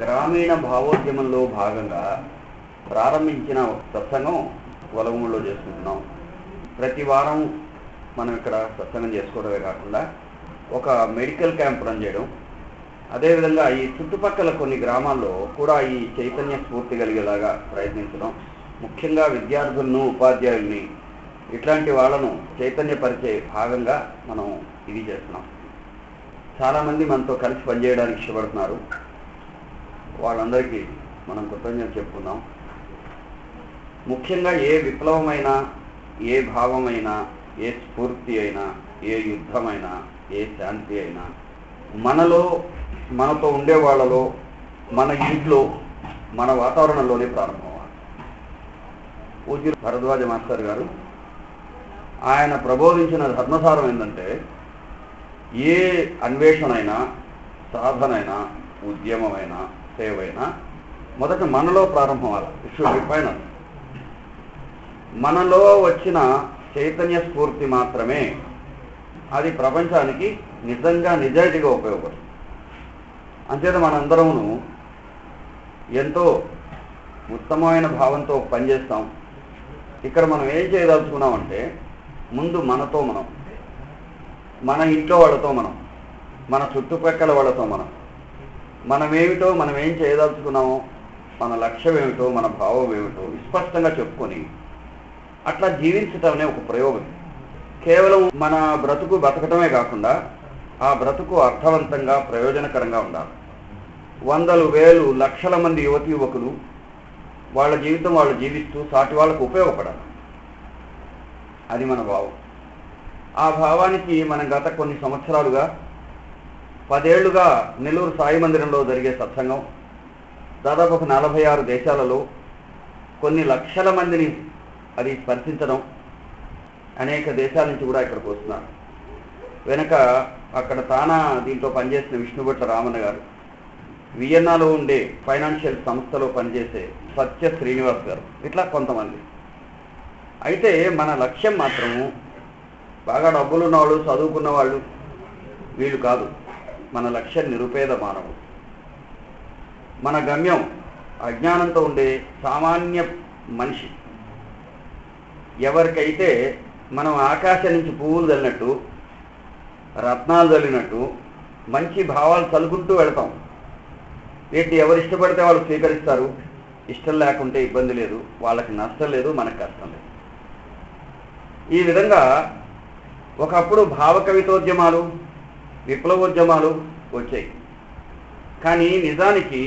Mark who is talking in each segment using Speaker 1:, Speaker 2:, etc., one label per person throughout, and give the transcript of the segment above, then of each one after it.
Speaker 1: గ్రామీణ భావోద్యమంలో భాగంగా ప్రారంభించిన సత్సంగం వలగములో చేసుకుంటున్నాం. ప్రతి వారం మనం ఇక్కడ సత్సంగం చేసుకోవడమే కాకుండా ఒక మెడికల్ క్యాంప్ రన్ చేయడం, అదేవిధంగా ఈ చుట్టుపక్కల కొన్ని గ్రామాల్లో కూడా ఈ చైతన్య స్ఫూర్తి కలిగేలాగా ప్రయత్నించడం, ముఖ్యంగా విద్యార్థులను, ఉపాధ్యాయుల్ని, ఇట్లాంటి వాళ్ళను చైతన్యపరిచే భాగంగా మనం ఇది చేస్తున్నాం. చాలామంది మనతో కలిసి పనిచేయడానికి ఇష్టపడుతున్నారు. వాళ్ళందరికీ మనం కృతజ్ఞతలు చెప్పుకుందాం. ముఖ్యంగా ఏ విప్లవమైనా, ఏ భావమైనా, ఏ స్ఫూర్తి అయినా, ఏ యుద్ధమైనా, ఏ శాంతి అయినా మనలో, మనతో ఉండే వాళ్ళలో, మన ఇంట్లో, మన వాతావరణంలోనే ప్రారంభమవ్వాలి. పూజ్య భరద్వాజ మాస్టర్ గారు ఆయన ప్రబోధించిన ధర్మసారం ఏంటంటే, ఏ అన్వేషణ అయినా, సాధనైనా, ఉద్యమమైనా, సేవైనా మొదట మనలో ప్రారంభమవ్వాలి. విశ్వవిపైన మనలో వచ్చిన చైతన్య స్ఫూర్తి మాత్రమే అది ప్రపంచానికి నిజంగా నిజాయితీగా ఉపయోగపడుతుంది. అంచేత మనందరమును ఎంతో ఉత్తమమైన భావంతో పనిచేస్తాం. ఇక్కడ మనం ఏం చేయదలుచుకున్నామంటే, ముందు మనతో మనం, మన ఇంట్లో వాళ్ళతో మనం, మన చుట్టుపక్కల వాళ్ళతో మనమేమిటో, మనం ఏం చేయదలుచుకున్నామో, మన లక్ష్యం ఏమిటో, మన భావం ఏమిటో విస్పష్టంగా చెప్పుకొని అట్లా జీవించటం అనే ఒక ప్రయోగం. కేవలం మన బ్రతుకు బతకటమే కాకుండా ఆ బ్రతుకు అర్థవంతంగా, ప్రయోజనకరంగా ఉండాలి. వందలు, వేలు, లక్షల మంది యువతి యువకులు వాళ్ళ జీవితం వాళ్ళు జీవిస్తూ సాటి వాళ్ళకు ఉపయోగపడాలి. అది మన భావం. ఆ భావానికి మనం గత కొన్ని సంవత్సరాలుగా, 10 ఏళ్లుగా నెల్లూరు సాయి మందిరంలో జరిగే సత్సంగం దాదాపు ఒక 46 దేశాలలో కొన్ని లక్షల మందిని అది స్పర్శించడం, అనేక దేశాల నుంచి కూడా ఇక్కడికి వస్తున్నారు. వెనక అక్కడ తానా దీంట్లో పనిచేసిన విష్ణుభట్ల రామన్న గారు, వియన్నాలో ఉండే ఫైనాన్షియల్ సంస్థలో పనిచేసే సత్య శ్రీనివాస్ గారు, ఇట్లా కొంతమంది. అయితే మన లక్ష్యం మాత్రము బాగా డబ్బులున్న వాళ్ళు, చదువుకున్న వాళ్ళు వీళ్ళు కాదు. మన లక్ష్యం నిరుపేద మానవుడు. మన గమ్యం అజ్ఞానంతో ఉండే సామాన్య మనిషి. ఎవరికైతే మనం ఆకాశం నుంచి పువ్వులు చల్లినట్టు, రత్నాలు చల్లినట్టు మంచి భావాలు చల్లుకుంటూ వెళతాం. వీటిని ఎవరు ఇష్టపడితే వాళ్ళు స్వీకరిస్తారు. ఇష్టం లేకుంటే ఇబ్బంది లేదు, వాళ్ళకి నష్టం లేదు, మనకు కష్టం లేదు. ఈ విధంగా ఒకప్పుడు భావ కవితోద్యమాలు, విప్లవోద్యమాలు వచ్చాయి. కానీ నిజానికి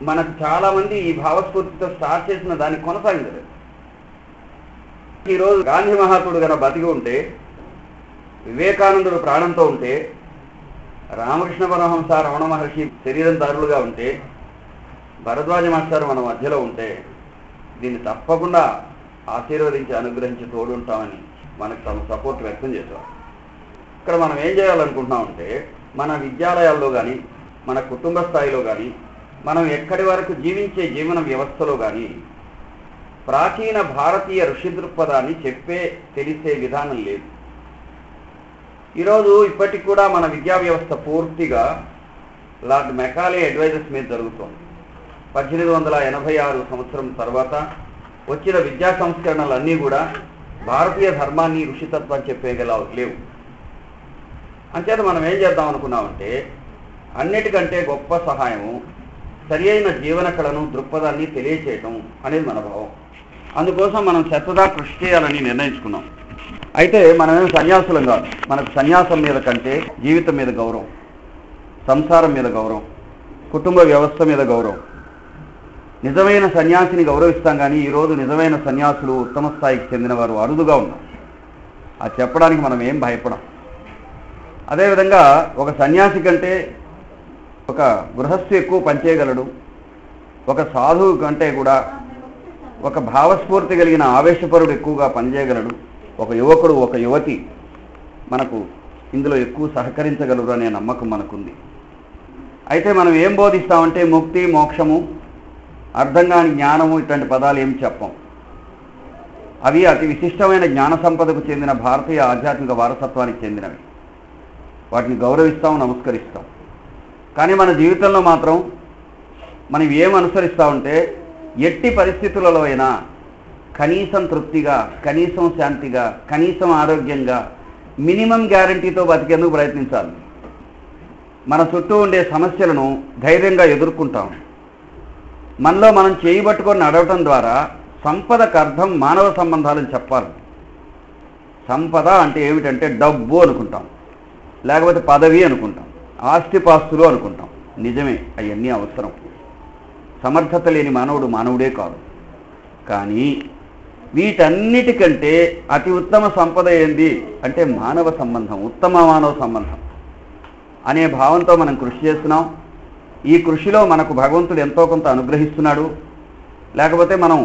Speaker 1: మనకు చాలామంది ఈ భావస్ఫూర్తితో స్టార్ట్ చేసిన దాన్ని కొనసాగించలేదు. ఈరోజు గాంధీ మహాత్ముడు కనుక బతికి ఉంటే, వివేకానందుడు ప్రాణంతో ఉంటే, రామకృష్ణ పరమహంస, రమణ మహర్షి శరీరందారులుగా ఉంటే, భరద్వాజ మాస్టర్ మన మధ్యలో ఉంటే, దీన్ని తప్పకుండా ఆశీర్వదించి, అనుగ్రహించి తోడుంటామని మనకు తమ సపోర్ట్ వ్యక్తం చేశారు. ఇక్కడ మనం ఏం చేయాలనుకుంటున్నామంటే, మన విద్యాలయాల్లో కానీ, మన కుటుంబ స్థాయిలో కానీ, మనం ఎక్కడి వరకు జీవించే జీవన వ్యవస్థలో కానీ ప్రాచీన భారతీయ ఋషి దృక్పథాన్ని తెలిసే విధానం లేదు. ఈరోజు ఇప్పటికి కూడా మన విద్యా వ్యవస్థ పూర్తిగా లార్డ్ మెకాలే అడ్వైజర్స్ మీద జరుగుతోంది. 1886 సంవత్సరం తర్వాత వచ్చిన విద్యా సంస్కరణలన్నీ కూడా భారతీయ ధర్మాన్ని, ఋషితత్వాన్ని చెప్పేగల లేవు. అంచేత మనం ఏం చేద్దాం అనుకున్నామంటే, అన్నిటికంటే గొప్ప సహాయము సరి అయిన జీవన కళను, దృక్పథాన్ని తెలియచేయటం అనేది మన భావం. అందుకోసం మనం శ్రద్ధగా కృషి చేయాలని నిర్ణయించుకున్నాం. అయితే మనమేం సన్యాసులం కాదు. మనకు సన్యాసం మీద కంటే జీవితం మీద గౌరవం, సంసారం మీద గౌరవం, కుటుంబ వ్యవస్థ మీద గౌరవం. నిజమైన సన్యాసిని గౌరవిస్తాం, కానీ ఈరోజు నిజమైన సన్యాసులు, ఉత్తమ స్థాయికి చెందిన వారు అరుదుగా ఉన్నారు. అది చెప్పడానికి మనం ఏం భయపడం. అదేవిధంగా ఒక సన్యాసి కంటే ఒక గృహస్థు ఎక్కువ పనిచేయగలడు. ఒక సాధువు కంటే కూడా ఒక భావస్ఫూర్తి కలిగిన ఆవేశపరుడు ఎక్కువగా పనిచేయగలడు. ఒక యువకుడు, ఒక యువతి మనకు ఇందులో ఎక్కువ సహకరించగలరు అనే నమ్మకం మనకుంది. అయితే మనం ఏం బోధిస్తామంటే, ముక్తి, మోక్షము, అర్థం కాని జ్ఞానము, ఇట్లాంటి పదాలు ఏం చెప్పం. అవి అతి విశిష్టమైన జ్ఞాన సంపదకు చెందిన భారతీయ ఆధ్యాత్మిక వారసత్వానికి చెందినవి. వాటిని గౌరవిస్తాం, నమస్కరిస్తాం. కానీ మన జీవితంలో మాత్రం మనం ఏం అనుసరిస్తూ ఉంటే ఎట్టి పరిస్థితులలో అయినా కనీసం తృప్తిగా, కనీసం శాంతిగా, కనీసం ఆరోగ్యంగా, మినిమం గ్యారంటీతో బతికేందుకు ప్రయత్నించాలి. మన చుట్టూ ఉండే సమస్యలను ధైర్యంగా ఎదుర్కొంటాం. మనలో మనం చేయబట్టుకొని నడవటం ద్వారా సంపదకు అర్థం మానవ సంబంధాలను చెప్పాలి. సంపద అంటే ఏమిటంటే డబ్బు అనుకుంటాం, లేకపోతే పదవి అనుకుంటాం, ఆస్తిపాస్తులు అనుకుంటాం. నిజమే, అవన్నీ అవసరం. సమర్థత లేని మానవుడు మానవుడే కాదు. కానీ వీటన్నిటికంటే అతి ఉత్తమ సంపద ఏంది అంటే మానవ సంబంధం, ఉత్తమ మానవ సంబంధం అనే భావంతో మనం కృషి చేస్తున్నాం. ఈ కృషిలో మనకు భగవంతుడు ఎంతో కొంత అనుగ్రహిస్తున్నాడు. లేకపోతే మనం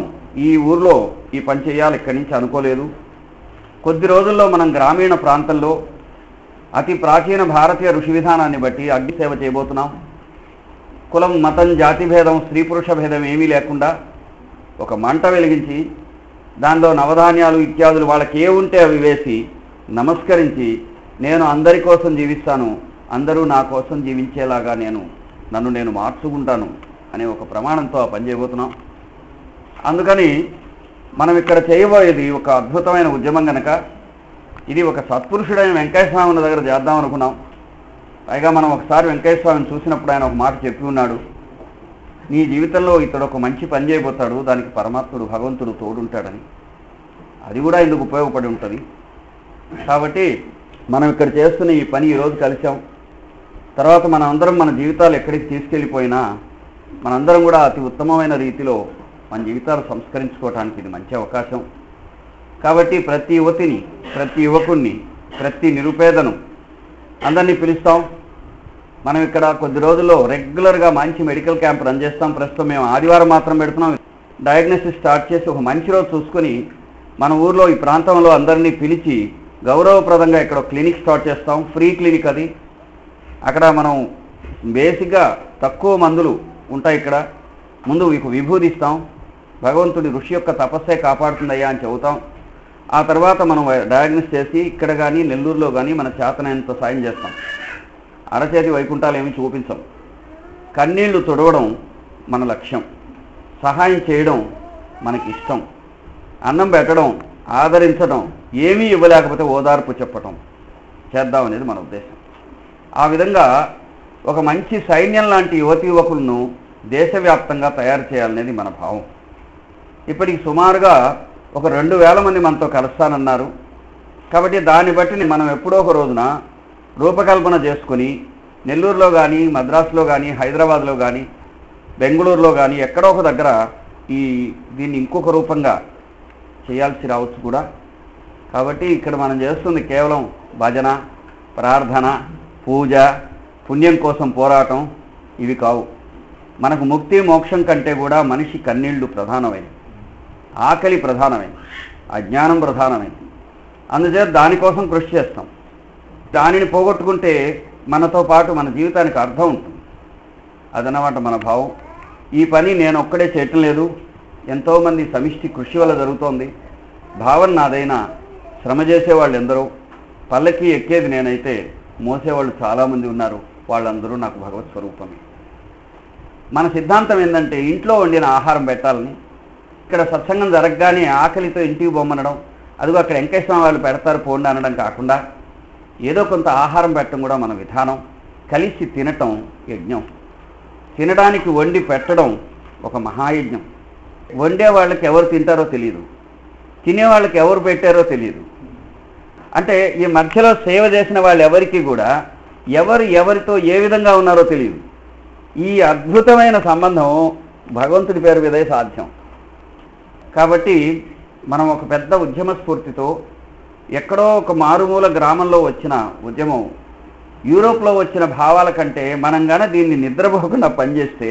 Speaker 1: ఈ ఊర్లో ఈ పని చేయాలి ఇక్కడి నుంచి అనుకోలేదు. కొద్ది రోజుల్లో మనం గ్రామీణ ప్రాంతంలో అతి ప్రాచీన భారతీయ ఋషి విధానాన్ని బట్టి అగ్ని సేవ చేయబోతున్నాం. కులం, మతం, జాతి భేదం, స్త్రీ పురుష భేదం ఏమీ లేకుండా ఒక మంట వెలిగించి దానిలో నవధాన్యాలు ఇత్యాదులు వాళ్ళకి ఏ ఉంటే అవి వేసి నమస్కరించి నేను అందరి కోసం జీవిస్తాను, అందరూ నా కోసం జీవించేలాగా నన్ను నేను మార్చుకుంటాను అనే ఒక ప్రమాణంతో ఆ పని చేయబోతున్నాం. అందుకని మనం ఇక్కడ చేయబోయేది ఒక అద్భుతమైన ఉద్యమం కనుక ఇది ఒక సత్పురుషుడైన వెంకయ్య స్వామి ఉన్న దగ్గర చేద్దాం అనుకున్నాం. పైగా మనం ఒకసారి వెంకయ్య స్వామిని చూసినప్పుడు ఆయన ఒక మాట చెప్పి ఉన్నాడు, నీ జీవితంలో ఇతడు ఒక మంచి పని చేయబోతాడు, దానికి పరమాత్ముడు భగవంతుడు తోడుంటాడని. అది కూడా ఇందుకు ఉపయోగపడి ఉంటుంది. కాబట్టి మనం ఇక్కడ చేస్తున్న ఈ పని ఈరోజు కలిసాం. తర్వాత మన అందరం మన జీవితాలు ఎక్కడికి తీసుకెళ్ళిపోయినా మనందరం కూడా అతి ఉత్తమమైన రీతిలో మన జీవితాలు సంస్కరించుకోవడానికి ఇది మంచి అవకాశం. కాబట్టి ప్రతి యువతిని, ప్రతి యువకుణ్ణి, ప్రతి నిరుపేదను అందరినీ పిలుస్తాం. మనం ఇక్కడ కొద్ది రోజుల్లో రెగ్యులర్గా మంచి మెడికల్ క్యాంప్ రన్ చేస్తాం. ప్రస్తుతం మేము ఆదివారం మాత్రం పెడుతున్నాం. డయాగ్నోసిస్ స్టార్ట్ చేసి ఒక మంచి రోజు చూసుకొని మన ఊర్లో ఈ ప్రాంతంలో అందరినీ పిలిచి గౌరవప్రదంగా ఇక్కడ క్లినిక్ స్టార్ట్ చేస్తాం. ఫ్రీ క్లినిక్ అది. అక్కడ మనం బేసిక్గా తక్కువ మందులు ఉంటాయి. ఇక్కడ ముందు మీకు విభూది ఇస్తాం, భగవంతుడి ఋషి యొక్క తపస్సే కాపాడుతుందయ్యా అని చెబుతాం. ఆ తర్వాత మనం డయాగ్నోస్ చేసి ఇక్కడ కానీ నెల్లూరులో కానీ మన చేతనైనంత సాయం చేస్తాం. అరచేతి వైకుంఠాలు ఏమి చూపించాం. కన్నీళ్లు తుడవడం మన లక్ష్యం, సహాయం చేయడం మనకి ఇష్టం, అన్నం పెట్టడం, ఆదరించడం, ఏమీ ఇవ్వలేకపోతే ఓదార్పు చెప్పటం చేద్దాం అనేది మన ఉద్దేశం. ఆ విధంగా ఒక మంచి సైన్యం లాంటి యువతీ యువకులను దేశవ్యాప్తంగా తయారు చేయాలనేది మన భావం. ఇప్పటికి సుమారుగా ఒక 2000 మంది మనతో కలుస్తానన్నారు. కాబట్టి దాన్ని బట్టి మనం ఎప్పుడో ఒక రోజున రూపకల్పన చేసుకుని నెల్లూరులో కానీ, మద్రాసులో కానీ, హైదరాబాద్లో కానీ, బెంగళూరులో కానీ ఎక్కడో ఒక దగ్గర దీన్ని ఇంకొక రూపంగా చేయాల్సి రావచ్చు కూడా. కాబట్టి ఇక్కడ మనం చేస్తుంది కేవలం భజన, ప్రార్థన, పూజ, పుణ్యం కోసం పోరాటం ఇవి కావు. మనకు ముక్తి మోక్షం కంటే కూడా మనిషి కన్నీళ్లు ప్రధానమైనవి, ఆకలి ప్రధానమైనది, అజ్ఞానం ప్రధానమైనది. అందుచేత దానికోసం కృషి చేస్తాం. దానిని పోగొట్టుకుంటే మనతో పాటు మన జీవితానికి అర్థం ఉంటుంది. అదనమాట మన భావం. ఈ పని నేను ఒక్కడే చేయటం లేదు, ఎంతోమంది సమిష్టి కృషి వల్ల జరుగుతోంది. భావన నాదైనా శ్రమ చేసేవాళ్ళు ఎందరో, పల్లకి ఎక్కేది నేనైతే మోసేవాళ్ళు చాలామంది ఉన్నారు. వాళ్ళందరూ నాకు భగవత్ స్వరూపమే. మన సిద్ధాంతం ఏంటంటే ఇంట్లో వండిన ఆహారం పెట్టాలని. ఇక్కడ సత్సంగం జరగగానే ఆకలితో ఇంటికి బొమ్మనడం, అదిగో అక్కడ వెంకయ్య స్వామి వాళ్ళు పెడతారు పోండి అనడం కాకుండా ఏదో కొంత ఆహారం పెట్టడం కూడా మన విధానం. కలిసి తినటం యజ్ఞం. తినడానికి వండి పెట్టడం ఒక మహాయజ్ఞం. వండే వాళ్ళకి ఎవరు తింటారో తెలియదు, తినేవాళ్ళకి ఎవరు పెట్టారో తెలియదు. అంటే ఈ మధ్యలో సేవ చేసిన వాళ్ళు ఎవరికి కూడా ఎవరితో ఏ విధంగా ఉన్నారో తెలియదు. ఈ అద్భుతమైన సంబంధం భగవంతుడి పేరు మీదే సాధ్యం. కాబట్టి మనం ఒక పెద్ద ఉద్యమ స్ఫూర్తితో ఎక్కడో ఒక మారుమూల గ్రామంలో వచ్చిన ఉద్యమం, యూరోప్లో వచ్చిన భావాల కంటే మనం కానీ దీన్ని నిద్రపోకుండా పనిచేస్తే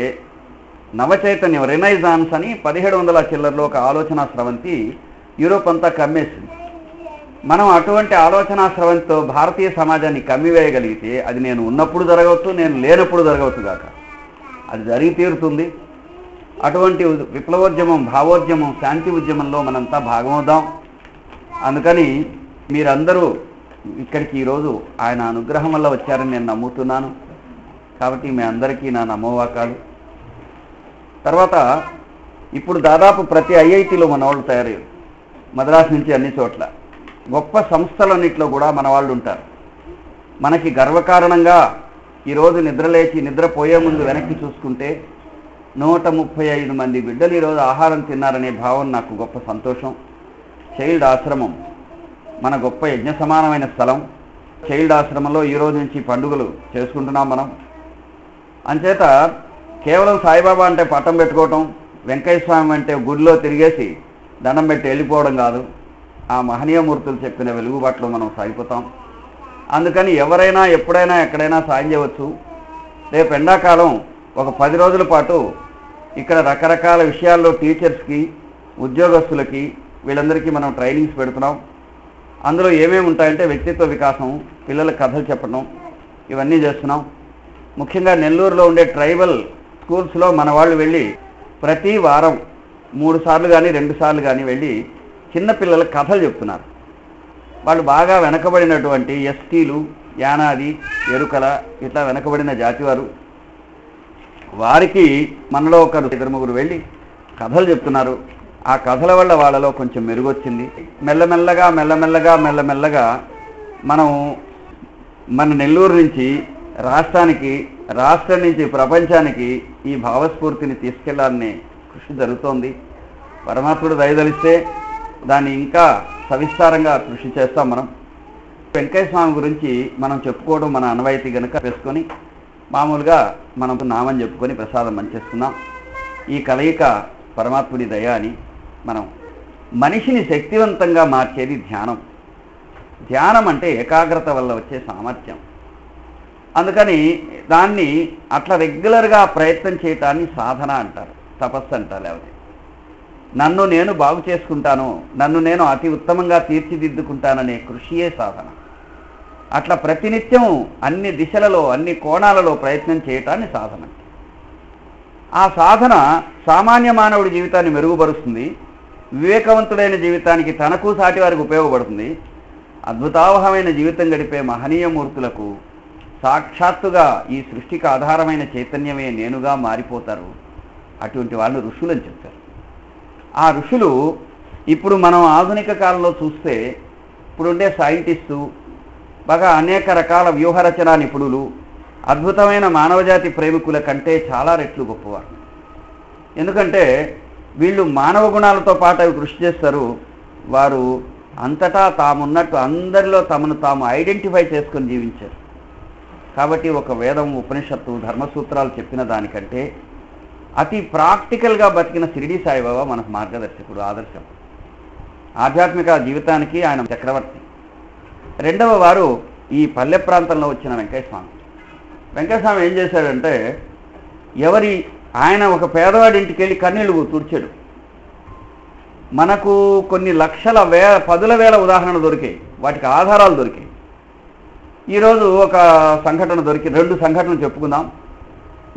Speaker 1: నవచైతన్యం, రెనైజాన్స్ అని 1700 చిల్లర్లో ఒక ఆలోచనా స్రవంతి యూరోప్ అంతా కమ్మేసింది. మనం అటువంటి ఆలోచనా స్రవంతితో భారతీయ సమాజాన్ని కమ్మివేయగలిగితే అది నేను ఉన్నప్పుడు జరగవచ్చు, నేను లేనప్పుడు జరగవచ్చు కాక అది జరిగి తీరుతుంది. అటువంటి విప్లవోద్యమం, భావోద్యమం, శాంతి ఉద్యమంలో మనంతా భాగమవుదాం. అందుకని మీరందరూ ఇక్కడికి ఈరోజు ఆయన అనుగ్రహం వల్ల వచ్చారని నేను నమ్ముతున్నాను. కాబట్టి మీ అందరికీ నా నమోవాకాలు. తర్వాత ఇప్పుడు దాదాపు ప్రతి ఐఐటీలో మన వాళ్ళు తయారయ్యారు, మద్రాసు నుంచి అన్ని చోట్ల గొప్ప సంస్థలన్నింటిలో కూడా మన వాళ్ళు ఉంటారు. మనకి గర్వకారణంగా ఈరోజు నిద్రలేచి నిద్రపోయే ముందు వెనక్కి చూసుకుంటే 135 మంది బిడ్డలు ఈరోజు ఆహారం తిన్నారనే భావన నాకు గొప్ప సంతోషం. చైల్డ్ ఆశ్రమం మన గొప్ప యజ్ఞ సమానమైన స్థలం. చైల్డ్ ఆశ్రమంలో ఈరోజు నుంచి పండుగలు చేసుకుంటున్నాం మనం. అంచేత కేవలం సాయిబాబా అంటే పట్టం పెట్టుకోవటం, వెంకయ్య స్వామి అంటే గుడిలో తిరిగేసి దండం పెట్టి వెళ్ళిపోవడం కాదు. ఆ మహనీయమూర్తులు చెప్పిన వెలుగుబాట్లో మనం సాగిపోతాం. అందుకని ఎవరైనా ఎప్పుడైనా ఎక్కడైనా సాయం చేయవచ్చు. రేపు ఎండాకాలం ఒక 10 రోజుల పాటు ఇక్కడ రకరకాల విషయాల్లో టీచర్స్కి, ఉద్యోగస్తులకి, వీళ్ళందరికీ మనం ట్రైనింగ్స్ పెడుతున్నాం. అందులో ఏమేమి ఉంటాయంటే వ్యక్తిత్వ వికాసం, పిల్లలకు కథలు చెప్పడం, ఇవన్నీ చేస్తున్నాం. ముఖ్యంగా నెల్లూరులో ఉండే ట్రైబల్ స్కూల్స్లో మన వాళ్ళు వెళ్ళి ప్రతి వారం 3 సార్లు కానీ 2 సార్లు కానీ వెళ్ళి చిన్నపిల్లలకు కథలు చెప్తున్నారు. వాళ్ళు బాగా వెనకబడినటువంటి ఎస్టీలు, యానాది, ఎరుకల ఇట్లా వెనకబడిన జాతివారు, వారికి మనలో ఒకరు 2-3 వెళ్ళి కథలు చెప్తున్నారు. ఆ కథల వల్ల వాళ్ళలో కొంచెం మెరుగొచ్చింది. మెల్లమెల్లగా మనం మన నెల్లూరు నుంచి రాష్ట్రానికి, రాష్ట్రం నుంచి ప్రపంచానికి ఈ భావస్ఫూర్తిని తీసుకెళ్లాలనే కృషి జరుగుతోంది. పరమాత్ముడు దయదలిస్తే దాన్ని ఇంకా సవిస్తారంగా కృషి చేస్తాం. మనం వెంకయ్య స్వామి గురించి మనం చెప్పుకోవడం మన అనవాయితీ గనుక వేసుకొని మామూలుగా మనం నామని చెప్పుకొని ప్రసాదం మంచేస్తున్నాం. ఈ కలయిక పరమాత్ముడి దయ అని. మనం మనిషిని శక్తివంతంగా మార్చేది ధ్యానం. ధ్యానం అంటే ఏకాగ్రత వల్ల వచ్చే సామర్థ్యం. అందుకని దాన్ని అట్లా రెగ్యులర్గా ప్రయత్నం చేయటాన్ని సాధన అంటారు, తపస్సు అంటారు. లేకపోతే నన్ను నేను బాగు చేసుకుంటాను, నన్ను నేను అతి ఉత్తమంగా తీర్చిదిద్దుకుంటాననే కృషియే సాధన. అట్లా ప్రతినిత్యం అన్ని దిశలలో, అన్ని కోణాలలో ప్రయత్నం చేయటాన్ని సాధన. ఆ సాధన సామాన్య మానవుడి జీవితాన్ని మెరుగుపరుస్తుంది. వివేకవంతుడైన జీవితానికి, తనకు సాటి వారికి ఉపయోగపడుతుంది. అద్భుతావహమైన జీవితం గడిపే మహనీయమూర్తులకు సాక్షాత్తుగా ఈ సృష్టికి ఆధారమైన చైతన్యమే నేనుగా మారిపోతారు. అటువంటి వాళ్ళు ఋషులని చెప్తారు. ఆ ఋషులు ఇప్పుడు మనం ఆధునిక కాలంలో చూస్తే ఇప్పుడుండే సైంటిస్టు, బాగా అనేక రకాల వ్యూహరచనా నిపుణులు, అద్భుతమైన మానవజాతి ప్రేమికుల కంటే చాలా రెట్లు గొప్పవారు. ఎందుకంటే వీళ్ళు మానవ గుణాలతో పాటు అవి కృషి చేస్తారు. వారు అంతటా తామున్నట్టు అందరిలో తమను తాము ఐడెంటిఫై చేసుకొని జీవించారు. కాబట్టి ఒక వేదం, ఉపనిషత్తు, ధర్మసూత్రాలు చెప్పిన దానికంటే అతి ప్రాక్టికల్గా బతికిన షిరిడి సాయిబాబా మనకు మార్గదర్శకుడు, ఆదర్శం. ఆధ్యాత్మిక జీవితానికి ఆయన చక్రవర్తి. రెండవ వారు ఈ పల్లె ప్రాంతంలో వచ్చిన వెంకయ్య స్వామి. వెంకయ్య స్వామి ఏం చేశాడంటే, ఆయన ఒక పేదవాడి ఇంటికి వెళ్ళి కన్నీళ్లు తుడిచాడు. మనకు కొన్ని లక్షల పదుల వేల ఉదాహరణలు దొరికాయి, వాటికి ఆధారాలు దొరికాయి. ఈరోజు ఒక సంఘటన దొరికి, 2 సంఘటనలు చెప్పుకుందాం.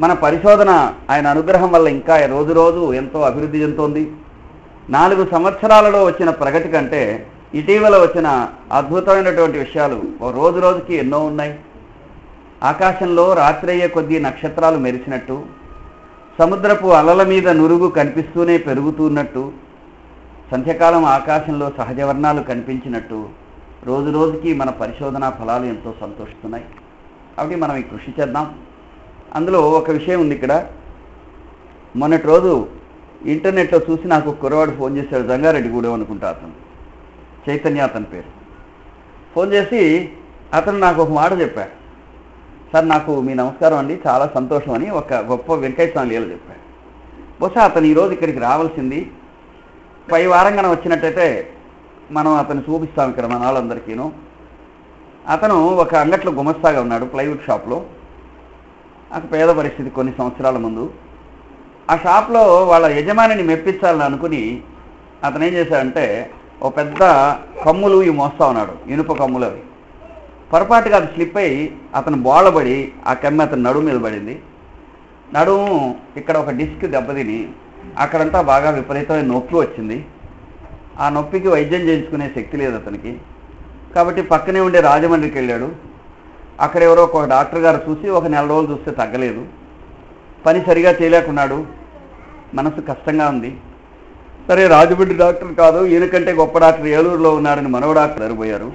Speaker 1: మన పరిశోధన ఆయన అనుగ్రహం వల్ల ఇంకా రోజు రోజు ఎంతో అభివృద్ధి చెందుతోంది. 4 సంవత్సరాలలో వచ్చిన ప్రగతి కంటే ఇటీవల వచ్చిన అద్భుతమైనటువంటి విషయాలు రోజు రోజుకి ఎన్నో ఉన్నాయి. ఆకాశంలో రాత్రి అయ్యే కొద్దీ నక్షత్రాలు మెరిసినట్టు, సముద్రపు అలల మీద నురుగు కనిపిస్తూనే పెరుగుతున్నట్టు, సంధ్యకాలం ఆకాశంలో సహజ వర్ణాలు కనిపించినట్టు రోజు రోజుకి మన పరిశోధనా ఫలాలు ఎంతో సంతోషిస్తున్నాయి. కాబట్టి మనం ఈ కృషి చేద్దాం. అందులో ఒక విషయం ఉంది ఇక్కడ. మొన్నటి రోజు ఇంటర్నెట్లో చూసి నాకు కుర్రవాడు ఫోన్ చేశాడు, జంగారెడ్డిగూడెం అనుకుంటా, అతను చైతన్య అతని పేరు. ఫోన్ చేసి అతను నాకు ఒక మాట చెప్పాడు. సార్, నాకు మీ నమస్కారం అండి, చాలా సంతోషం అని ఒక గొప్ప వెంకయ్య స్వామి లీల చెప్పాడు. బహుశా అతను ఈరోజు ఇక్కడికి రావాల్సింది. పై వారంగా వచ్చినట్టయితే మనం అతను చూపిస్తాం ఇక్కడ మన వాళ్ళందరికీను. అతను ఒక అంగట్లో గుమస్తాగా ఉన్నాడు, ప్లైవుడ్ షాప్లో. నాకు పేద పరిస్థితి కొన్ని సంవత్సరాల ముందు. ఆ షాప్లో వాళ్ళ యజమానిని మెప్పించాలని అనుకుని అతను ఏం చేశాడంటే, ఓ పెద్ద కమ్ములు ఇవి మోస్తా ఉన్నాడు, ఇనుప కమ్ములు. అవి పొరపాటుగా అది స్లిప్ అయ్యి అతను బోళబడి ఆ కమ్మి అతను నడుము మీద పడింది. నడుము ఇక్కడ ఒక డిస్క్ దెబ్బతిని అక్కడంతా బాగా విపరీతమైన నొప్పి వచ్చింది. ఆ నొప్పికి వైద్యం చేయించుకునే శక్తి లేదు అతనికి. కాబట్టి పక్కనే ఉండే రాజమండ్రికి వెళ్ళాడు. అక్కడ ఎవరో ఒక డాక్టర్ గారు చూసి ఒక 4 రోజులు చూస్తే తగ్గలేదు, పని సరిగా చేయలేకున్నాడు. మనసు కష్టంగా ఉంది. సరే రాజమండ్రి డాక్టర్ కాదు, ఈయనకంటే గొప్ప డాక్టర్ ఏలూరులో ఉన్నాడని మనవ డాక్టర్ అరిపోయారు.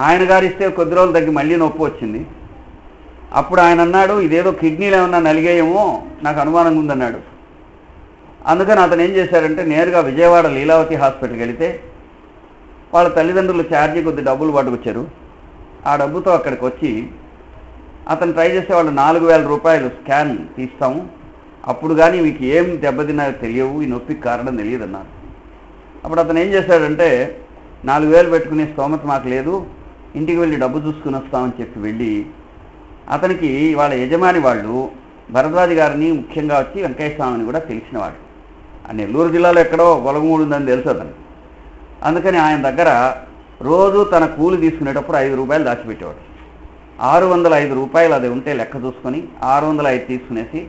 Speaker 1: ఆయన గారు ఇస్తే కొద్ది రోజులు తగ్గి మళ్ళీ నొప్పి వచ్చింది. అప్పుడు ఆయన అన్నాడు, ఇదేదో కిడ్నీలు ఏమన్నా నలిగేయేమో నాకు అనుమానంగా ఉందన్నాడు. అందుకని అతను ఏం చేశారంటే నేరుగా విజయవాడ లీలావతి హాస్పిటల్కి వెళితే వాళ్ళ తల్లిదండ్రులు ఛార్జీ కొద్ది డబ్బులు పట్టుకొచ్చారు. ఆ డబ్బుతో అక్కడికి వచ్చి అతను ట్రై చేసే వాళ్ళు 4,000 రూపాయలు స్కాన్ తీస్తాము, అప్పుడు కానీ మీకు ఏం దెబ్బతిన్నాయో తెలియవు, ఈ నొప్పికి కారణం తెలియదు అన్నారు. అప్పుడు అతను ఏం చేశాడంటే 4,000 పెట్టుకునే స్తోమత మాకు లేదు, ఇంటికి వెళ్ళి డబ్బు చూసుకుని వస్తామని చెప్పి వెళ్ళి అతనికి వాళ్ళ యజమాని వాళ్ళు భరద్వాజి గారిని ముఖ్యంగా వచ్చి వెంకయ్య స్వామిని కూడా తెలిసినవాడు. ఆ నెల్లూరు జిల్లాలో ఎక్కడో గొలగమూడు ఉందని తెలుసు అతను. అందుకని ఆయన దగ్గర రోజు తన కూలి తీసుకునేటప్పుడు 5 రూపాయలు దాచిపెట్టేవాడు. 605 రూపాయలు అది ఉంటే లెక్క చూసుకొని 605 తీసుకునేసి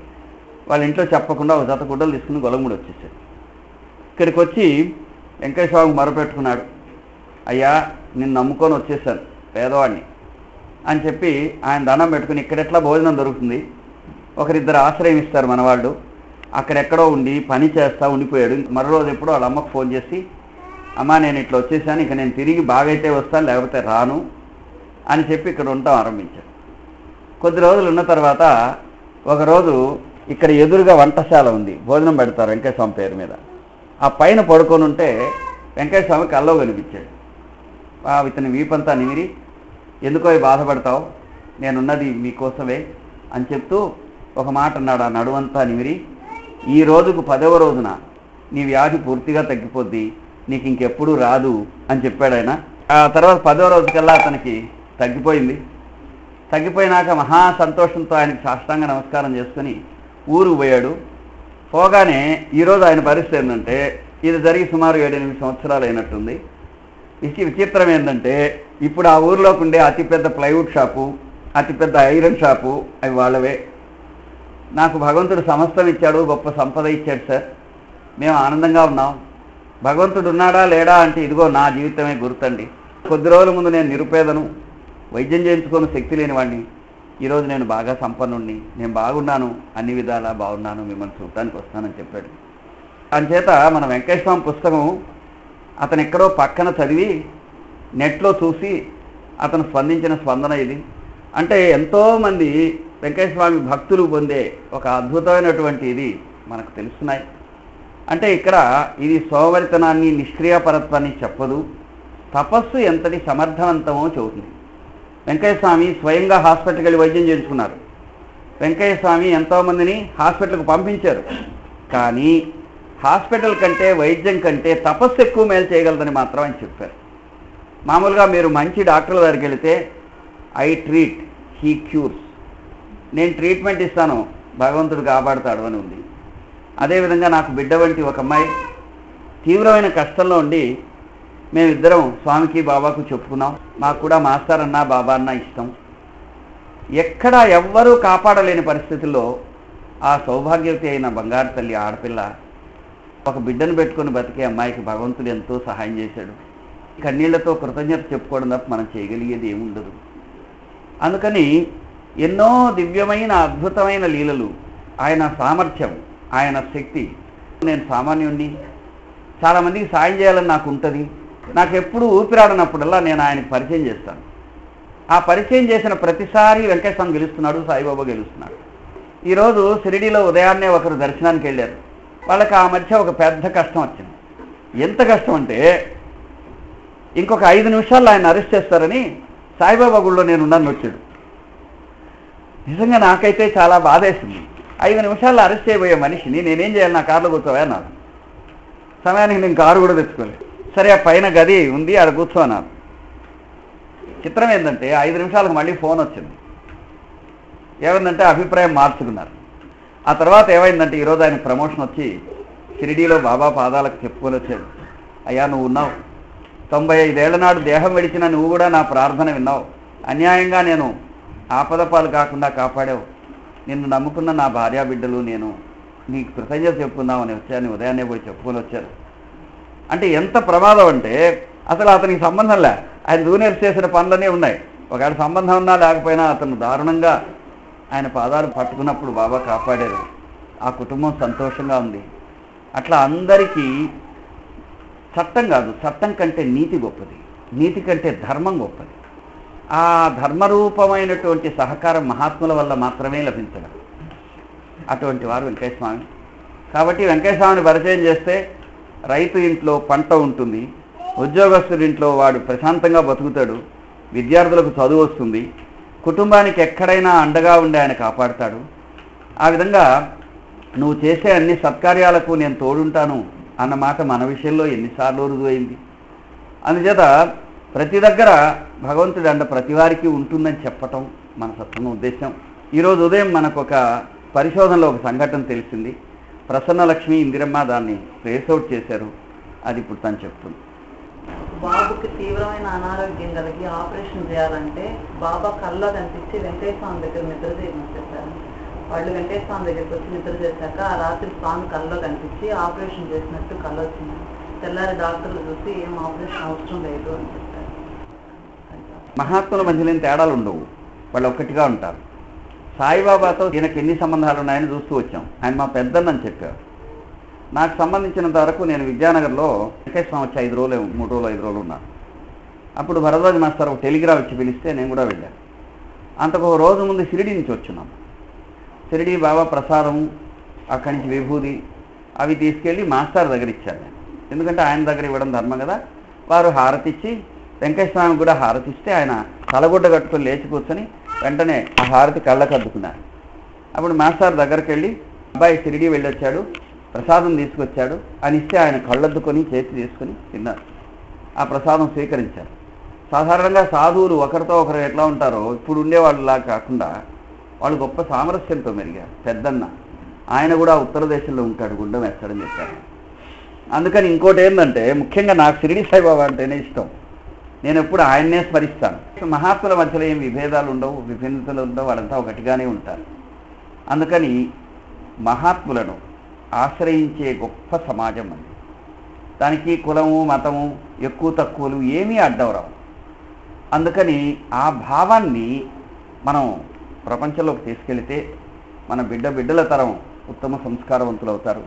Speaker 1: వాళ్ళ ఇంట్లో చెప్పకుండా ఒక జత గుడ్డలు తీసుకుని గొలగమూడు వచ్చేసాడు. ఇక్కడికి వచ్చి వెంకయ్య స్వామికి మొరపెట్టుకున్నాడు, అయ్యా నిన్ను నమ్ముకొని వచ్చేసాను పేదవాడిని అని చెప్పి ఆయన దండం పెట్టుకుని, ఇక్కడెట్లా భోజనం దొరుకుతుంది, ఒకరిద్దరు ఆశ్రయం ఇస్తారు మనవాళ్ళు, అక్కడెక్కడో ఉండి పని చేస్తా ఉండిపోయాడు. మరో రోజు ఎప్పుడో వాళ్ళ అమ్మకు ఫోన్ చేసి, అమ్మా నేను ఇట్లా వచ్చేసాను, ఇక నేను తిరిగి బాగైతే వస్తాను లేకపోతే రాను అని చెప్పి ఇక్కడ ఉండటం ఆరంభించాడు. కొద్ది రోజులు ఉన్న తర్వాత ఒకరోజు ఇక్కడ ఎదురుగా వంటశాల ఉంది, భోజనం పెడతారు వెంకయ్య స్వామి పేరు మీద. ఆ పైన పడుకొని ఉంటే వెంకయ్య స్వామి కల్లో కనిపించాడు. ఇతని వీపంతా నిమిరి, ఎందుకో బాధపడతావు, నేనున్నది మీకోసమే అని చెప్తూ ఒక మాట అన్నాడు. ఆ నడువంతా నిమిరి, ఈ రోజుకు 10వ రోజున నీ వ్యాధి పూర్తిగా తగ్గిపోద్ది, నీకు ఇంకెప్పుడు రాదు అని చెప్పాడు ఆయన. ఆ తర్వాత 10వ రోజుకల్లా అతనికి తగ్గిపోయింది. తగ్గిపోయినాక మహా సంతోషంతో ఆయనకి సాష్టాంగ నమస్కారం చేసుకుని ఊరుకు పోయాడు. పోగానే ఈరోజు ఆయన పరిస్థితి ఏంటంటే, ఇది జరిగి సుమారు 7-8 సంవత్సరాలు అయినట్టుంది. విచిత్రం ఏంటంటే ఇప్పుడు ఆ ఊరిలోకి ఉండే అతిపెద్ద ప్లైవుడ్ షాపు, అతిపెద్ద ఐరన్ షాపు అవి వాళ్ళవే. నాకు భగవంతుడు సమస్తం ఇచ్చాడు, గొప్ప సంపద ఇచ్చాడు సార్, మేము ఆనందంగా ఉన్నాం. భగవంతుడు ఉన్నాడా లేడా అంటే ఇదిగో నా జీవితమే గుర్తండి. కొద్ది రోజుల ముందు నేను నిరుపేదను, వైద్యం చేయించుకొని శక్తి లేని వాడిని, ఈరోజు నేను బాగా సంపన్నుడిని, నేను బాగున్నాను, అన్ని విధాలా బాగున్నాను, మిమ్మల్ని చూడటానికి వస్తానని చెప్పాడు. అందుచేత మన వెంకయ్య స్వామి పుస్తకం అతను ఎక్కడో పక్కన చదివి నెట్లో చూసి అతను స్పందించిన స్పందన ఇది. అంటే ఎంతోమంది వెంకయ్య స్వామి భక్తులు పొందే ఒక అద్భుతమైనటువంటి ఇది మనకు తెలుస్తున్నాయి. అంటే ఇక్కడ ఇది సోమరితనాన్ని, నిష్క్రియాపరత్వాన్ని చెప్పదు, తపస్సు ఎంతటి సమర్థవంతమో చెబుతుంది. వెంకయ్య స్వామి స్వయంగా హాస్పిటల్కి వెళ్ళి వైద్యం చేయించుకున్నారు. వెంకయ్య స్వామి ఎంతోమందిని హాస్పిటల్కి పంపించారు. కానీ హాస్పిటల్ కంటే, వైద్యం కంటే తపస్సు ఎక్కువ మేలు చేయగలదని మాత్రం ఆయన చెప్పారు. మామూలుగా మీరు మంచి డాక్టర్ల దగ్గరికి వెళితే ఐ ట్రీట్, హీ క్యూర్స్, నేను ట్రీట్మెంట్ ఇస్తాను, భగవంతుడు కాపాడుతాడు అని ఉంది. అదేవిధంగా నాకు బిడ్డ వంటి ఒక అమ్మాయి తీవ్రమైన కష్టంలో ఉండి మేమిద్దరం స్వామికి బాబాకు చెప్పుకున్నాం. మాకు కూడా మాస్టర్ అన్న బాబా అన్న ఇష్టం. ఎక్కడ ఎవ్వరూ కాపాడలేని పరిస్థితుల్లో ఆ సౌభాగ్యవతి అయిన బంగారు తల్లి ఆడపిల్ల ఒక బిడ్డను పెట్టుకుని బతికే అమ్మాయికి భగవంతుడు ఎంతో సహాయం చేశాడు. కన్నీళ్లతో కృతజ్ఞత చెప్పుకోవడం తప్ప మనం చేయగలిగేది ఏముండదు. అందుకని ఎన్నో దివ్యమైన అద్భుతమైన లీలలు, ఆయన సామర్థ్యం, ఆయన శక్తి. నేను సామాన్యుణ్ణి, చాలామందికి సాయం చేయాలని నాకు ఉంటుంది. నాకు ఎప్పుడు ఊపిరాడనప్పుడల్లా నేను ఆయనకు పరిచయం చేస్తాను. ఆ పరిచయం చేసిన ప్రతిసారి వెంకయ్య స్వామి గెలుస్తున్నాడు, సాయిబాబా గెలుస్తున్నాడు. ఈరోజు షిరిడీలో ఉదయాన్నే ఒకరు దర్శనానికి వెళ్ళారు. వాళ్ళకి ఆ మధ్య ఒక పెద్ద కష్టం వచ్చింది. ఎంత కష్టం అంటే ఇంకొక 5 నిమిషాల్లో ఆయన అరెస్ట్ చేస్తారని సాయిబాబా గుళ్ళో నేనున్నాను వచ్చాడు. నిజంగా నాకైతే చాలా బాధేసింది. 5 నిమిషాల్లో అరెస్ట్ చేయబోయే మనిషిని నేనేం చేయాలి, నా కారులో కూర్చోవా అన్నారు. సమయానికి నేను కారు కూడా తెచ్చుకోలేదు. సరే ఆ పైన గది ఉంది, ఆడ కూర్చో అన్నారు. చిత్రం ఏంటంటే 5 నిమిషాలకు మళ్ళీ ఫోన్ వచ్చింది. ఏమైందంటే అభిప్రాయం మార్చుకున్నారు. ఆ తర్వాత ఏమైందంటే ఈరోజు ఆయన ప్రమోషన్ వచ్చి షిరిడీలో బాబా పాదాలకు చెప్పుకొని వచ్చాడు. అయ్యా నువ్వు ఉన్నావు, 95 ఏళ్ల నాడు దేహం విడిచిన నువ్వు కూడా నా ప్రార్థన విన్నావు, అన్యాయంగా నేను ఆపద పాలు కాకుండా కాపాడావు, నిన్ను నమ్ముకున్న నా భార్యా బిడ్డలు నేను నీకు కృతజ్ఞత చెప్పుకుందామని వచ్చాను, ఉదయాన్నే పోయి చెప్పుకొని వచ్చారు. అంటే ఎంత ప్రమాదం అంటే అసలు అతనికి సంబంధం లే, ఆయన జూనియర్స్ చేసిన పనులనే ఉన్నాయి. ఒకవేళ సంబంధం ఉన్నా లేకపోయినా అతను దారుణంగా ఆయన పాదాలు పట్టుకున్నప్పుడు బాబా కాపాడారు. ఆ కుటుంబం సంతోషంగా ఉంది. అట్లా అందరికీ చట్టం కాదు, చట్టం కంటే నీతి గొప్పది, నీతి కంటే ధర్మం గొప్పది. ఆ ధర్మరూపమైనటువంటి సహకారం మహాత్ముల వల్ల మాత్రమే లభించడం. అటువంటి వారు వెంకటేశ్వర స్వామి. కాబట్టి వెంకటేశ్వర స్వామిని పరిచయం చేస్తే రైతు ఇంట్లో పంట ఉంటుంది, ఉద్యోగస్తుడి ఇంట్లో వాడు ప్రశాంతంగా బతుకుతాడు, విద్యార్థులకు చదువు వస్తుంది, కుటుంబానికి ఎక్కడైనా అండగా ఉండి ఆయన కాపాడుతాడు. ఆ విధంగా నువ్వు చేసే అన్ని సత్కార్యాలకు నేను తోడుంటాను అన్నమాట మన విషయంలో ఎన్నిసార్లు రుజువైంది. అందుచేత ప్రతి దగ్గర భగవంతుడి అండ ప్రతి వారికి ఉంటుందని చెప్పటం మన సత్వన ఉద్దేశం. ఈరోజు ఉదయం మనకు ఒక పరిశోధనలో ఒక సంఘటన తెలిసింది. ప్రసన్నలక్ష్మి ఇందిరమ్మ దాన్ని ట్రేస్అవుట్ చేశారు. అది ఇప్పుడు తను చెప్తుంది.
Speaker 2: బాబుకి తీవ్రమైన అనారోగ్యం కలిగి ఆపరేషన్ చేయాలంటే బాబా కల్లో కనిపించి వెంకటేశ్వర స్వామి దగ్గర నిద్ర చేయమని చెప్పారు. వాళ్ళు వెంకటేశ్వర స్వామి దగ్గరికి వచ్చి నిద్ర చేశాక ఆ రాత్రి స్వామి కల్లో కనిపించి ఆపరేషన్ చేసినట్టు కళ్ళు వచ్చింది. తెల్లారి డాక్టర్లు చూసి ఏం ఆపరేషన్ అవసరం లేదు అని చెప్పారు.
Speaker 1: మహాత్ముల మధ్యలో తేడాలు ఉండవు, వాళ్ళు ఒక్కటిగా ఉంటారు. సాయిబాబాతో ఈయనకు ఎన్ని సంబంధాలు ఉన్నాయని చూస్తూ వచ్చాం. ఆయన మా పెద్దన్నని చెప్పారు. నాకు సంబంధించినంత వరకు నేను విద్యానగర్లో వెంకటేశ్వర స్వామి వచ్చి 5 రోజులు 3 రోజులు 5 రోజులు ఉన్నాను. అప్పుడు భరద్వాజ మాస్టర్ ఒక టెలిగ్రామ్ వచ్చి పిలిస్తే నేను కూడా వెళ్ళాను. అంతకు ఒక రోజు ముందు షిరిడి నుంచి వచ్చున్నాం. షిరిడి బాబా ప్రసాదం, అక్కడి నుంచి విభూది అవి తీసుకెళ్ళి మాస్టర్ దగ్గర ఇచ్చాను నేను. ఎందుకంటే ఆయన దగ్గర ఇవ్వడం ధర్మం కదా. వారు హారతి ఇచ్చి వెంకటేశ్వర స్వామి కూడా హారతి ఇస్తే ఆయన తలగుడ్డ కట్టుకొని లేచి కూర్చొని వెంటనే ఆ హారతి కళ్ళకు అద్దుకున్నారు. అప్పుడు మాస్టర్ దగ్గరికి వెళ్ళి అబ్బాయి షిరిడి వెళ్ళొచ్చాడు, ప్రసాదం తీసుకొచ్చాడు అని ఇస్తే ఆయన కళ్ళద్దుకొని చేతి తీసుకొని తిన్నారు. ఆ ప్రసాదం స్వీకరించారు. సాధారణంగా సాధువులు ఒకరితో ఒకరు ఎట్లా ఉంటారో ఇప్పుడు ఉండేవాళ్ళలా కాకుండా వాళ్ళు గొప్ప సామరస్యంతో మెరిగారు. పెద్దన్న ఆయన కూడా ఉత్తర దేశంలో ఉంటాడు, గుండం వేస్తాడని చెప్పారు. అందుకని ఇంకోటి ఏంటంటే ముఖ్యంగా నాకు షిరిడి సాయిబాబా అంటేనే ఇష్టం. నేను ఎప్పుడు ఆయన్నే స్మరిస్తాను. మహాత్ముల మధ్యలో ఏం విభేదాలు ఉండవు, విభిన్నతలు ఉండవు, వాళ్ళంతా ఒకటిగానే ఉంటారు. అందుకని మహాత్ములను ఆశ్రయించే గొప్ప సమాజం అది. దానికి కులము మతము ఎక్కువ తక్కువలు ఏమీ అడ్డవరావు. అందుకని ఆ భావాన్ని మనం ప్రపంచంలోకి తీసుకెళితే మన బిడ్డల తరం ఉత్తమ సంస్కారవంతులు అవుతారు,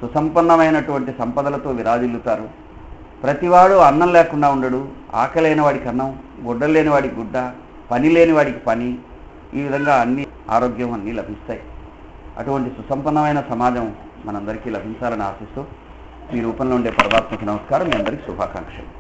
Speaker 1: సుసంపన్నమైనటువంటి సంపదలతో విరాజిల్లుతారు. ప్రతివాడు అన్నం లేకుండా ఉండడు, ఆకలేని వాడికి అన్నం, గుడ్డలు లేని వాడికి గుడ్డ, పని లేని వాడికి పని, ఈ విధంగా అన్ని ఆరోగ్యం అన్నీ లభిస్తాయి. అటువంటి సుసంపన్నమైన సమాజం మనందరికీ లభించాలని ఆశిస్తూ మీ రూపంలో ఉండే పరమాత్మకు నమస్కారం. మీ అందరికీ శుభాకాంక్షలు.